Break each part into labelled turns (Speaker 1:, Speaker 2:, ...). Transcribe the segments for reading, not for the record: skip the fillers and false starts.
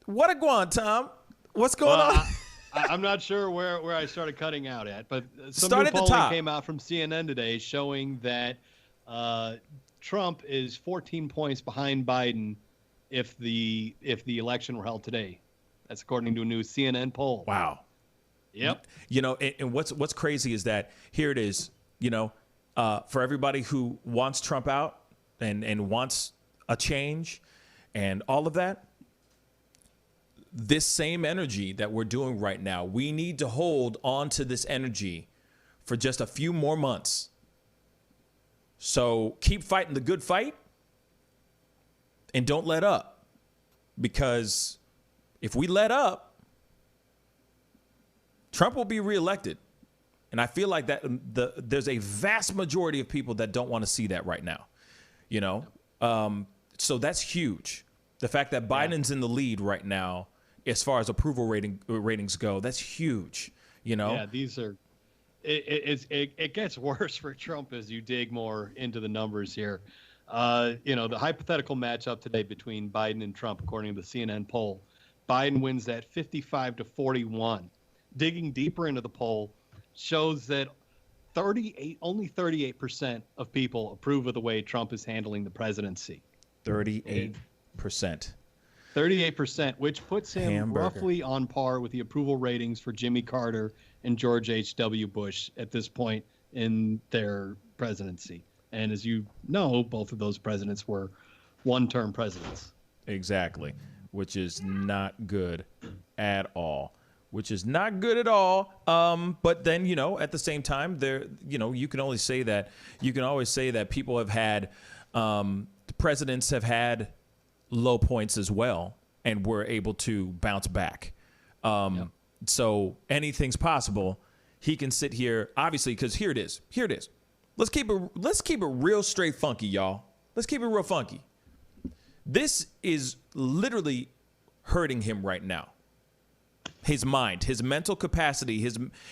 Speaker 1: What a guan, Tom? What's going
Speaker 2: Well,
Speaker 1: on?
Speaker 2: I'm not sure where I started cutting out at, but some
Speaker 1: Start
Speaker 2: new
Speaker 1: at the
Speaker 2: polling
Speaker 1: top.
Speaker 2: came out from CNN today showing that uh, Trump is 14 points behind Biden if the election were held today. That's according to a new CNN poll.
Speaker 1: Wow.
Speaker 2: Yep.
Speaker 1: And what's crazy is that here it is. For everybody who wants Trump out and wants a change and all of that, this same energy that we're doing right now, we need to hold on to this energy for just a few more months. So keep fighting the good fight and don't let up, because if we let up, Trump will be reelected. And I feel like that there's a vast majority of people that don't want to see that right now, So that's huge. The fact that Biden's in the lead right now, as far as approval ratings go, that's huge.
Speaker 2: Yeah, these are. It gets worse for Trump as you dig more into the numbers here. The hypothetical matchup today between Biden and Trump, according to the CNN poll, Biden wins at 55-41. Digging deeper into the poll shows that only 38% of people approve of the way Trump is handling the presidency.
Speaker 1: 38%.
Speaker 2: 38%, which puts him
Speaker 1: Hamburger.
Speaker 2: roughly on par with the approval ratings for Jimmy Carter and George H.W. Bush at this point in their presidency. And as you know, both of those presidents were one-term presidents.
Speaker 1: Exactly, which is not good at all. Which is not good at all. But then, at the same time, you can always say that people have had, presidents have had low points as well, and were able to bounce back. So anything's possible. He can sit here, obviously, because here it is. Let's keep it real straight funky, y'all. Let's keep it real funky. This is literally hurting him right now. His mind, his mental capacity,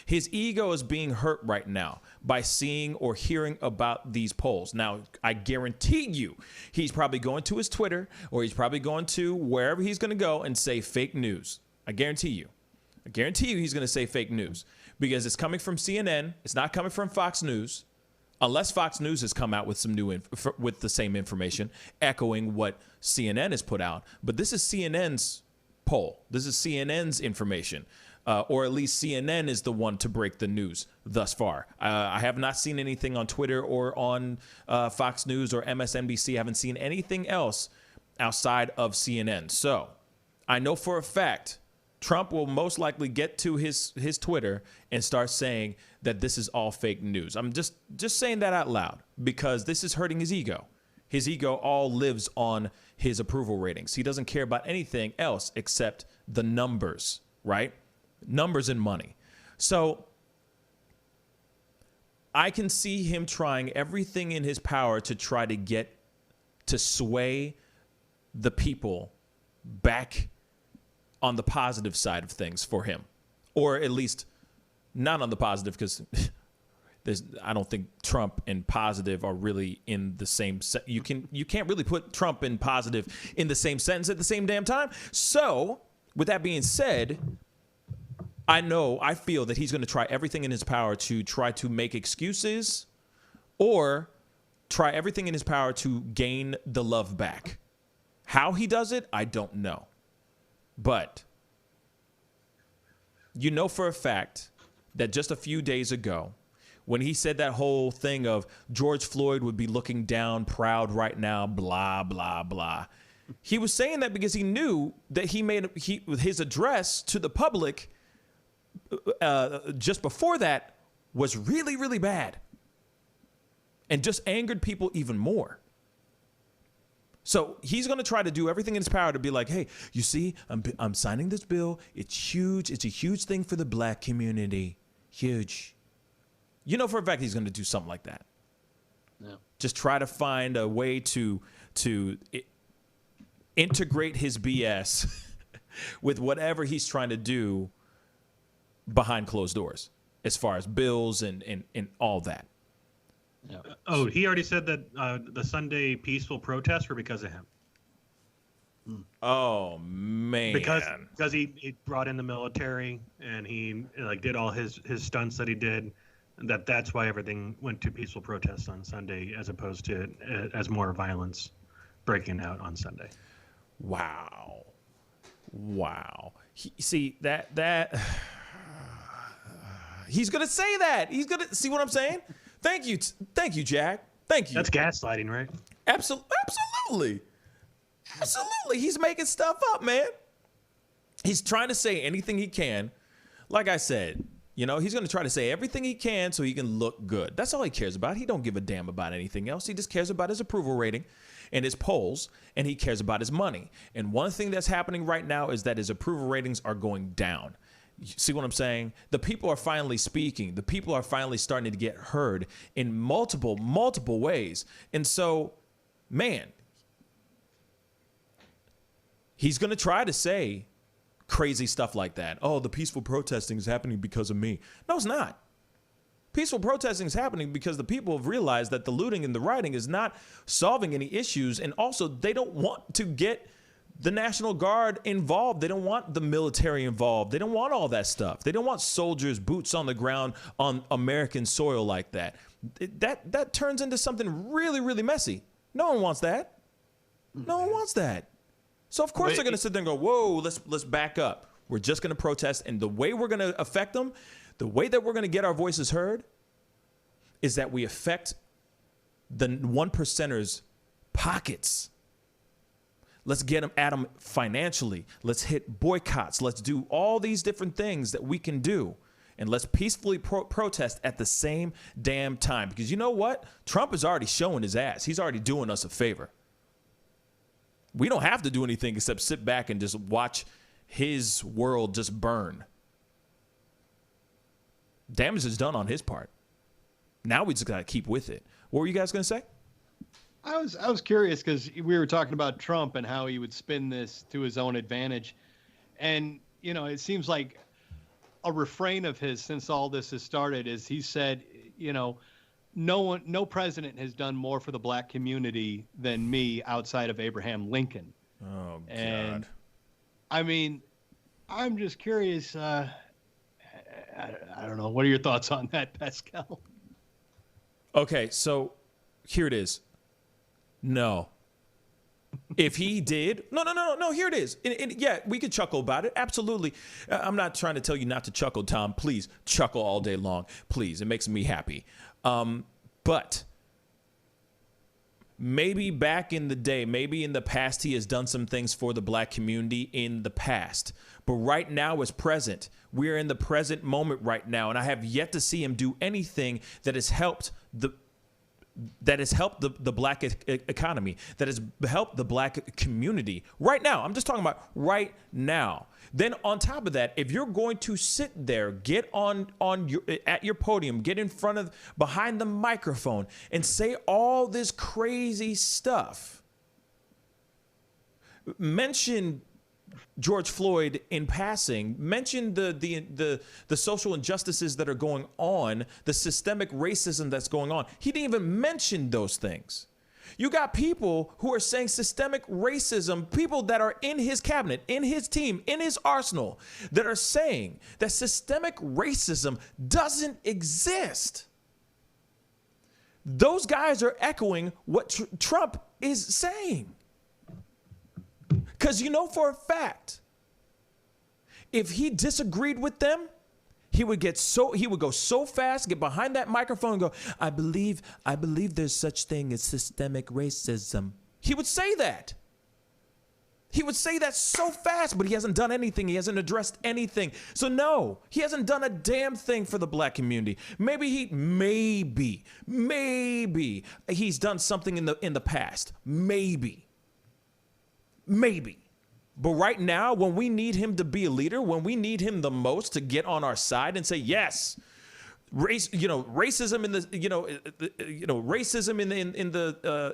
Speaker 1: his ego is being hurt right now by seeing or hearing about these polls. Now, I guarantee you, he's probably going to his Twitter, or he's probably going to wherever he's going to go and say fake news. I guarantee you he's going to say fake news, because it's coming from CNN. It's not coming from Fox News, unless Fox News has come out with some new with the same information, echoing what CNN has put out. But this is CNN's poll. This is CNN's information, or at least CNN is the one to break the news thus far. I have not seen anything on Twitter or on Fox News or MSNBC. I haven't seen anything else outside of CNN. So I know for a fact Trump will most likely get to his Twitter and start saying that this is all fake news. I'm just saying that out loud, because this is hurting his ego. His ego all lives on his approval ratings. He doesn't care about anything else except the numbers, right? Numbers and money. So I can see him trying everything in his power to try to sway the people back on the positive side of things for him, or at least not on the positive, because I don't think Trump and positive are really in the same you can't really put Trump and positive in the same sentence at the same damn time. So, with that being said, I feel that he's going to try everything in his power to try to make excuses, or try everything in his power to gain the love back. How he does it, I don't know. But for a fact that just a few days ago, when he said that whole thing of George Floyd would be looking down proud right now, blah, blah, blah, he was saying that because he knew that his address to the public just before that was really, really bad, and just angered people even more. So he's going to try to do everything in his power to be like, hey, you see, I'm signing this bill. It's huge. It's a huge thing for the black community. Huge. For a fact he's going to do something like that. Yeah. Just try to find a way to integrate his BS with whatever he's trying to do behind closed doors, as far as bills and all that.
Speaker 3: Yeah. He already said that the Sunday peaceful protests were because of him.
Speaker 1: Oh man.
Speaker 3: Because he brought in the military and he like did all his stunts that he did. That's why everything went to peaceful protests on Sunday, as opposed to as more violence breaking out on Sunday.
Speaker 1: Wow. See that he's gonna say that. He's gonna see what I'm saying. Thank you, Jack. Thank you.
Speaker 3: That's gaslighting, right?
Speaker 1: Absolutely. He's making stuff up, man. He's trying to say anything he can. Like I said, he's going to try to say everything he can so he can look good. That's all he cares about. He don't give a damn about anything else. He just cares about his approval rating and his polls, and he cares about his money. And one thing that's happening right now is that his approval ratings are going down. You see what I'm saying? The people are finally speaking. The people are finally starting to get heard in multiple ways. And so, man, he's going to try to say crazy stuff like that. Oh, the peaceful protesting is happening because of me. No, it's not. Peaceful protesting is happening because the people have realized that the looting and the rioting is not solving any issues. And also, they don't want to get the National Guard involved. They don't want the military involved. They don't want all that stuff. They don't want soldiers, boots on the ground on American soil like that. That turns into something really, really messy. No one wants that. No one wants that. So of course they're going to sit there and go, whoa, let's back up. We're just going to protest. And the way we're going to affect them, the way that we're going to get our voices heard is that we affect the 1%ers' pockets. Let's get them at them financially. Let's hit boycotts. Let's do all these different things that we can do. And let's peacefully protest at the same damn time. Because you know what? Trump is already showing his ass. He's already doing us a favor. We don't have to do anything except sit back and just watch his world just burn. Damage is done on his part. Now we just got to keep with it. What were you guys going to say?
Speaker 2: I was curious because we were talking about Trump and how he would spin this to his own advantage. And, it seems like a refrain of his since all this has started is he said, no president has done more for the black community than me outside of Abraham Lincoln.
Speaker 1: Oh, God.
Speaker 2: And I mean, I'm just curious. I don't know. What are your thoughts on that, Pascal?
Speaker 1: Okay, so here it is. No. If he did, no, here it is. Yeah, we could chuckle about it. Absolutely. I'm not trying to tell you not to chuckle, Tom. Please chuckle all day long. Please. It makes me happy. But maybe back in the day, maybe in the past, he has done some things for the black community in the past. But right now is present. We're in the present moment right now. And I have yet to see him do anything that has helped the black economy, that has helped the black community right now. I'm just talking about right now. Then on top of that, if you're going to sit there, get at your podium, get in front of, behind the microphone and say all this crazy stuff, mention George Floyd in passing, mention the social injustices that are going on, the systemic racism that's going on. He didn't even mention those things. You got people who are saying systemic racism, people that are in his cabinet, in his team, in his arsenal, that are saying that systemic racism doesn't exist. Those guys are echoing what Trump is saying. Because for a fact, if he disagreed with them, he would go so fast, get behind that microphone and go, I believe there's such thing as systemic racism. He would say that. He would say that so fast, but he hasn't done anything. He hasn't addressed anything. So no, he hasn't done a damn thing for the black community. Maybe he's done something in the past. Maybe. But right now, when we need him to be a leader, when we need him the most to get on our side and say, yes, racism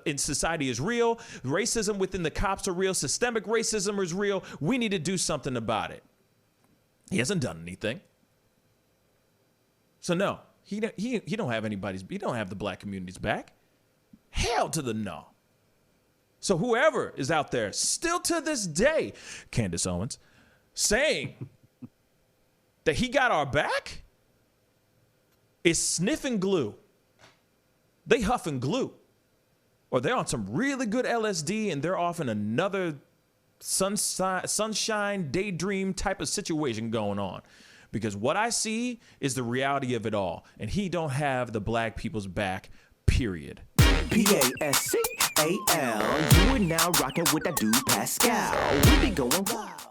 Speaker 1: in society is real. Racism within the cops are real. Systemic racism is real. We need to do something about it. He hasn't done anything. So no, he don't have the black community's back. Hell to the no. So whoever is out there, still to this day, Candace Owens, saying that he got our back is sniffing glue. They huffing glue. Or they're on some really good LSD and they're off in another sunshine, daydream type of situation going on. Because what I see is the reality of it all. And he don't have the black people's back, period.
Speaker 4: Pascal, you are now rocking with that dude Pascal. We be going wild.